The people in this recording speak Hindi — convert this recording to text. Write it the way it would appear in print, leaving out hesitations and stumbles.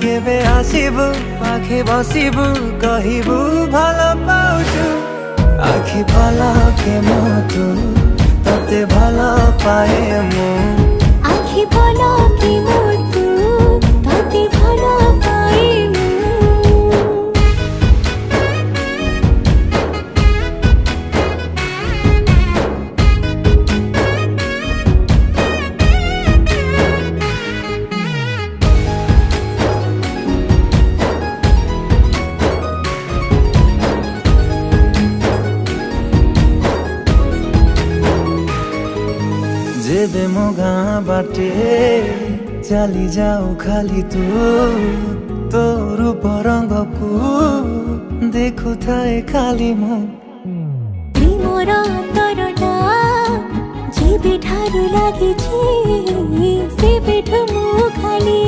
केबे आसिबु पाखे बसिबु कहिबु भलो पाउछु आखि पलके मोतु तते भलो पाए मु आखि पलके मोतु तते भलो पाए मु जेबे मो गाँ बाटे चली जाऊ खाली तो रूप रंग को देखु थाए खाली मो प्रेमर तरटा जेबे ठारू लागिछि सेबेठु मु खाली